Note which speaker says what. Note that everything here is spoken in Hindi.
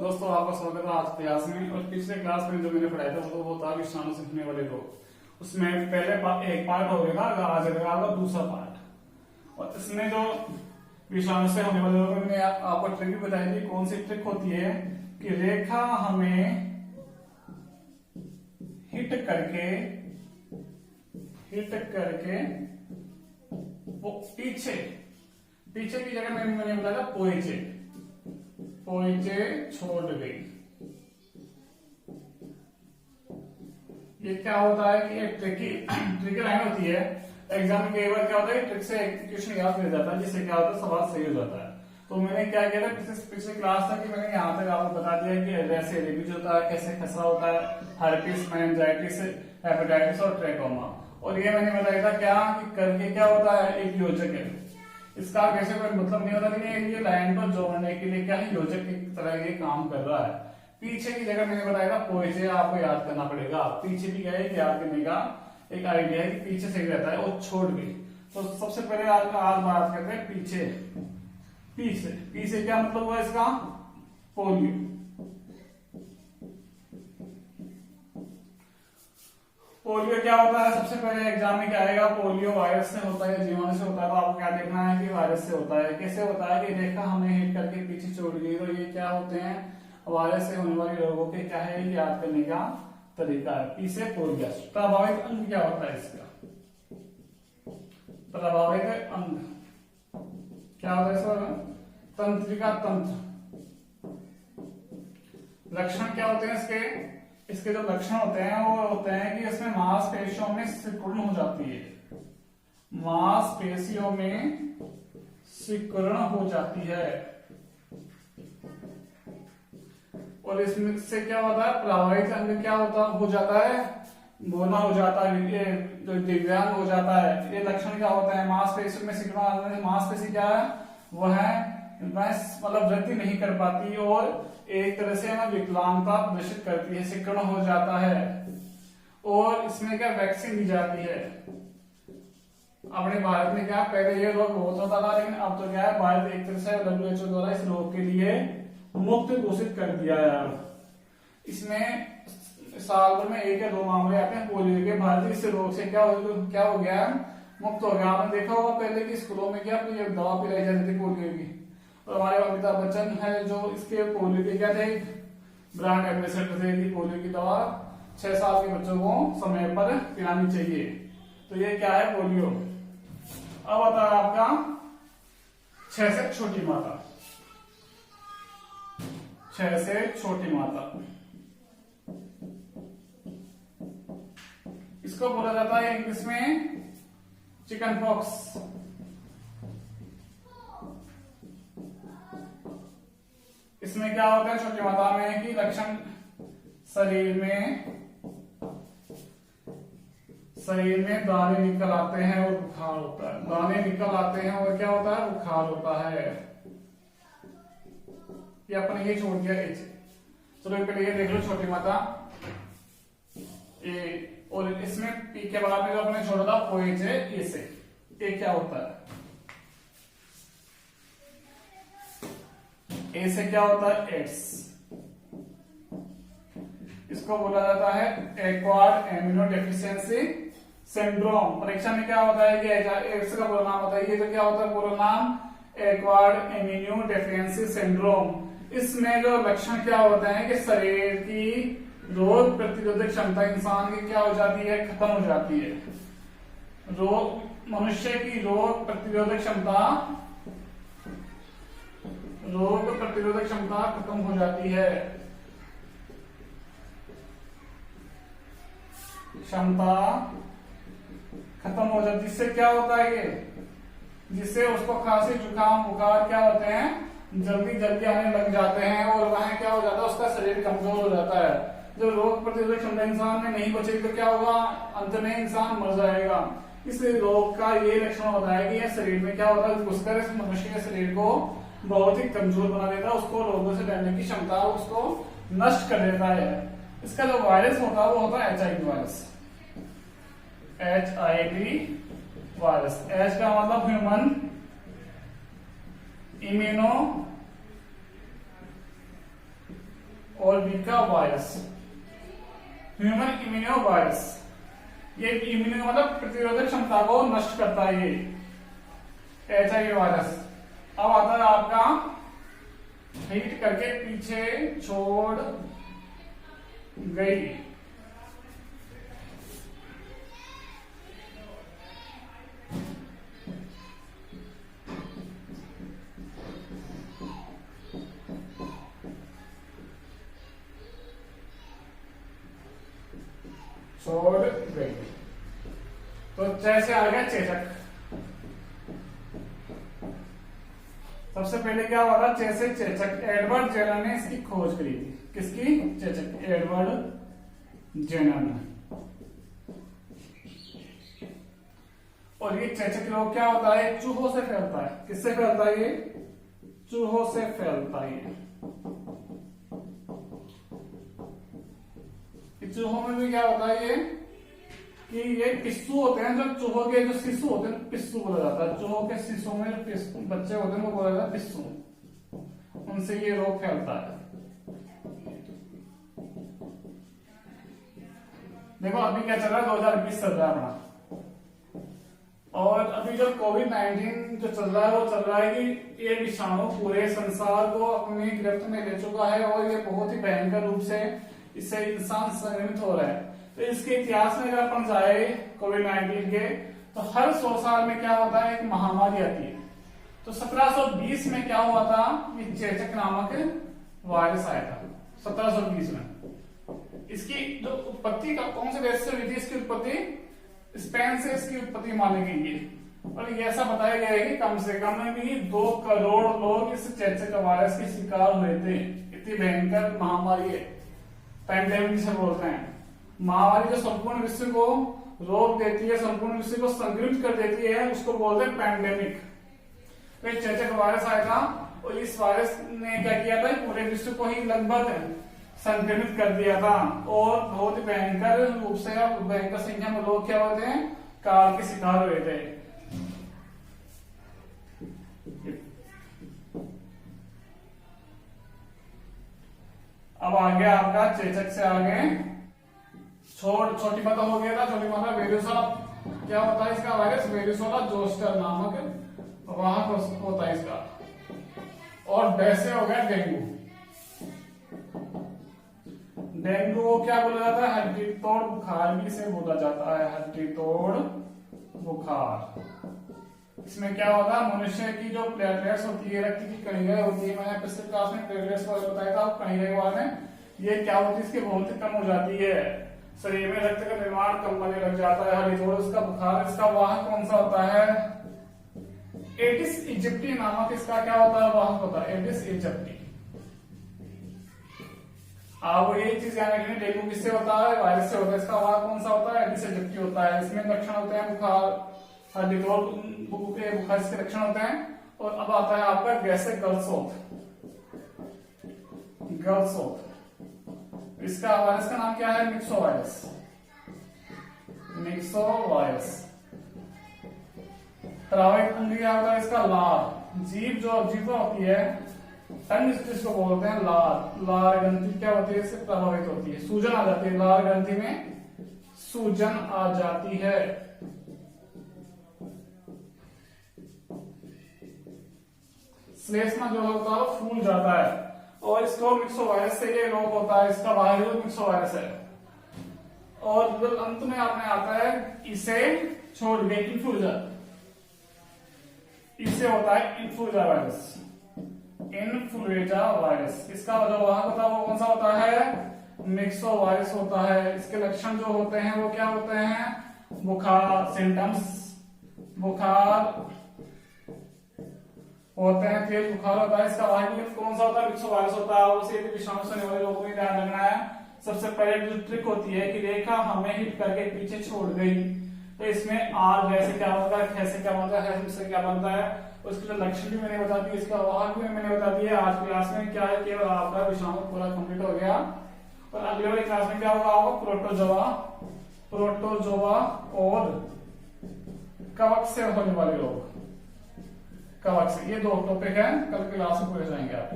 Speaker 1: दोस्तों आपका स्वागत है आज क्लास में। और पिछले क्लास में जो मैंने पढ़ाया था वो था विषाणु से होने वाले रोग। उसमें पहले एक पार्ट हो गया, आज रहेगा दूसरा पार्ट। और इसमें जो विषाणु से होने वाले रोग, मैंने आपको ट्रिक भी बताई थी। कौन सी ट्रिक होती है कि रेखा हमें हिट करके वो पीछे की जगह मैंने बताया पोइचे छोड़ गई। ये क्या होता है कि एक ट्रिकी लाइन होती है। एग्जाम में कई बार क्या होता है, ट्रिक से क्वेश्चन याद रह जाता है, जिससे क्या होता है सवाल सही हो जाता है। तो मैंने क्या किया था पिछले क्लास तक कि मैंने यहाँ तक आपको बता दिया कि वैसे रेबीज होता है, कैसे खसरा होता है, हर्पिस, मेनिंजाइटिस, हेपेटाइटिस और ट्रैकोमा। और ये मैंने बताया था क्या कि करके क्या होता है, एक योजक है। इसका वैसे कोई मतलब नहीं होता, लेकिन ये लाइन को जोड़ने के लिए क्या है, योजक की तरह ये काम कर रहा है। पीछे की जगह मैंने बताया था पोइचे, आपको याद करना पड़ेगा। पीछे भी क्या है, याद करने का एक आइडिया है कि पीछे सही रहता है और छोड़ गई। तो सबसे पहले आज बात करते हैं पीछे क्या मतलब हुआ इसका, पोलियो। पोलियो क्या होता है, सबसे पहले एग्जाम में क्या आएगा, पोलियो वायरस से होता है, जीवाणु से होता है। तो आपको क्या देखना है कि वायरस से होता है। कैसे होता है कि रेखा हमें हिट करके पीछे छोड़ गई। तो ये क्या होते हैं, वायरस से होने वाले रोगों के क्या है, याद करने का तरीका है। पीछे पोलियो। प्रभावित अंग क्या होता है इसका, प्रभावित अंग क्या होता है इसका, तंत्रिका तंत्र। लक्षण क्या होते हैं इसके जो लक्षण होते हैं वो होते हैं कि इसमें मांसपेशियों में सिकुड़न हो जाती है, मांसपेशियों में सिकुड़न हो जाती है। और इसमें से क्या होता है, प्रभावित अंग क्या हो जाता है, बोना हो जाता है, जो दिव्यांग हो जाता है। ये लक्षण क्या होता है, मांसपेशियों में सिकुड़न। मांसपेशी क्या है, वो है मतलब वृद्धि नहीं कर पाती और एक तरह से हमें विकलांगता प्रदर्शित करती है, सिकुड़न हो जाता है। और इसमें क्या वैक्सीन दी जाती है। अपने भारत में क्या पहले ये रोग बहुत होता था, लेकिन अब तो क्या है, भारत एक तरह से WHO द्वारा इस रोग के लिए मुक्त घोषित कर दिया है। इसमें साल भर में 1 या 2 मामले आते हैं पोलियो के। भारत इस रोग से क्या हो गया, मुक्त हो गया। आपने देखा होगा पहले की स्कूलों में क्या दवा पिलाई जाती थी पोलियो की। और हमारे अमिताभ बच्चन है जो इसके पोलियो के क्या थे, ब्रांड एम्बेसडर थे। पोलियो की दवा 6 साल के बच्चों को समय पर पिलानी चाहिए। तो ये क्या है, पोलियो। अब आता है आपका 6 से छोटी माता। 6 से छोटी माता, इसको बोला जाता है इंग्लिश में चिकन पॉक्स। इसमें क्या होता है छोटी माता में कि लक्षण शरीर में दाने निकल आते हैं और बुखार होता है। दाने निकल आते हैं और क्या होता है, बुखार होता है। ये अपने ये छोड़ दिया एच। चलो पहले ये देख लो छोटी माता ए। और इसमें पी के बाद में जो अपने छोड़ा था पोएच है, ए से ए क्या होता है, ए से क्या होता है, एड्स। इसको बोला जाता है एक्वायर्ड इम्यूनो डेफिशिएंसी सिंड्रोम। परीक्षा में क्या होता है कि एड्स का पूरा नाम होता है, ये तो क्या होता है पूरा नाम, एक्वायर्ड इम्यूनो डेफिशिएंसी सिंड्रोम। इसमें जो लक्षण क्या होते हैं कि शरीर की रोग प्रतिरोधक क्षमता इंसान की क्या हो जाती है, खत्म हो जाती है। मनुष्य की रोग प्रतिरोधक क्षमता खत्म हो जाती है। क्षमता खत्म हो जाती, जिससे क्या होता है ये, जिससे उसको खांसी जुकाम बुखार क्या होते हैं, जल्दी आने लग जाते हैं। और वह क्या हो जाता है, उसका शरीर कमजोर हो जाता है। जब रोग प्रतिरोधक क्षमता इंसान में नहीं बचेगी तो क्या होगा, अंत में इंसान मर जाएगा। इस रोग का ये लक्षण होता है कि यह शरीर में क्या होता है, घुसकर इस मनुष्य के शरीर को बहुत ही कमजोर बना देता है। उसको रोगों से लड़ने की क्षमता उसको नष्ट कर देता है। इसका जो वायरस होता है वो होता है HIV virus. HIV virus, H का मतलब ह्यूमन इम्यूनो और बी का वायरस। ह्यूमन इम्यूनो वायरस, ये इम्यूनो मतलब प्रतिरोधक क्षमता को नष्ट करता है ये HIV वायरस। अब आता है आपका हीट करके पीछे छोड़ गई। छोड़ गई तो जैसे आ गया चेचक। सबसे पहले क्या हुआ था, जैसे चेचक एडवर्ड जेनर ने इसकी खोज करी थी। किसकी? चेचक, एडवर्ड जेनर ने। और ये चेचक रोग क्या होता है? चूहों से फैलता है। किससे फैलता है? ये चूहों से फैलता है। चूहों में भी क्या होता है ये कि ये पिस्सू होते हैं, जो चूहों के जो शिशु होते हैं पिस्सू बोला जाता है। चूहों के शिशु में जो बच्चे होते हैं वो बोला जाता है पिस्सू, उनसे ये रोग फैलता है। देखो अभी क्या चल रहा है, 2020 चल रहा है अपना, और अभी जो कोविड-19 जो चल रहा है वो चल रहा है कि ये विषाणु पूरे संसार को अपनी गिरफ्त में ले चुका है और ये बहुत ही भयंकर रूप से इससे इंसान संक्रमित हो रहा है। तो इसके इतिहास में अगर अपन जाए कोविड-19 के, तो हर 100 साल में क्या होता है, एक महामारी आती है। तो 1720 में क्या हुआ था, ये चेचक नामक वायरस आया था 1720 में। इसकी जो उत्पत्ति कौन से देश से हुई थी? इसकी उत्पत्ति स्पेन से इसकी उत्पत्ति मानी गई है। और ये ऐसा बताया गया है कि कम से कम भी 2 करोड़ लोग इस चेचक वायरस के शिकार हुए थे। इतनी भयंकर महामारी है, पैंडेमिक से बोलते हैं। महामारी जो संपूर्ण विश्व को रोक देती है, संपूर्ण विश्व को संक्रमित कर देती है, उसको बोलते हैं पैंडेमिक। तो चेचक वायरस आया था और इस वायरस ने क्या किया था, पूरे विश्व को ही लगभग संक्रमित कर दिया था और बहुत ही भयंकर रूप से, भयंकर संख्या में लोग क्या होते हैं, काल के शिकार हुए थे। अब आ गया आपका चेचक से आगे छोटी माता हो गया था। छोटी माता वेरिसोला, क्या होता है इसका वायरस? वेरिसोला जोस्टर नामक वाहक होता है इसका। और वैसे हो गया डेंगू। डेंगू को क्या बोला जाता है? हड्डी तोड़ बुखार भी से बोला जाता है, हड्डी तोड़ बुखार। इसमें क्या होता है, मनुष्य की जो प्लेटलेट्स होती है, रक्त की कणिकाएं होती है, मैंने पिछले क्लास में प्लेटलेट्स को बताया था, कणिकाएं के बारे में। ये क्या होती है, इसकी बहुत कम हो जाती है, शरीर में रक्त का निर्माण कम होने लग जाता है, हड्डी तोड़ उसका बुखार। इसका वाहक कौन सा होता है? एडिस इजिप्टी नामक इसका क्या होता है, वाहक होता है, एडिस इजिप्टी। अब ये चीज याद रखनी, डेंगू किससे होता है? वायरस से होता है। इसका वाहक कौन सा होता है? एडिस इजिप्टी होता है। इसमें लक्षण होते हैं बुखार, हड्डी तोड़ बुखार इसके लक्षण होते हैं। और अब आता है आपका गैसिक गलसोथ। इसका वायरस का नाम क्या है? Myxo virus. Myxo virus. प्रभावित अंग क्या होता है इसका? लार। जीभ जो जीभ होती है, टंग जिसको बोलते हैं, लार ग्रंथि क्या होती है, इससे प्रभावित होती है, सूजन आ जाती है, लार ग्रंथि में सूजन आ जाती है। श्लेष्मा जो होता है वो फूल जाता है, और इसको मिक्सो वायरस से ये रोग होता है। इसका वायरस मिक्सो वायरस है। और अंत में आपने आता है इसे छोड़ के इन्फ्लुएंजा। इससे होता है इन्फ्लुएंजा वायरस। इन्फ्लुएंजा वायरस, इसका जो वाहक होता है वो कौन सा होता है? मिक्सो वायरस होता है। इसके लक्षण जो होते हैं वो क्या होते हैं? बुखार, सिम्टम्स बुखार होते हैं, तेज बुखार होता है। इसका वाहक कौन सा होता है? मिक्सो वायरस होता है। उसे विषाणु से होने वाले रोगों में ध्यान रखना है। सबसे पहले जो ट्रिक होती है कि रेखा हमें हिट करके पीछे छोड़ गई, तो इसमें आर जैसे क्या होता है, कैसे क्या बनता है, से क्या बनता है, उसके जो लक्षण भी मैंने बता दिए, इसका वाहक भी मैंने बता दिया। आज क्लास में क्या है, केवल आपका विषाणु पूरा कंप्लीट हो गया। और अगले वाली क्लास में क्या होगा आपको? प्रोटोजोआ और कवक से होने वाले रोग। कवक से, ये 2 टॉपिक है, कल क्लास में पूरे जाएंगे आप।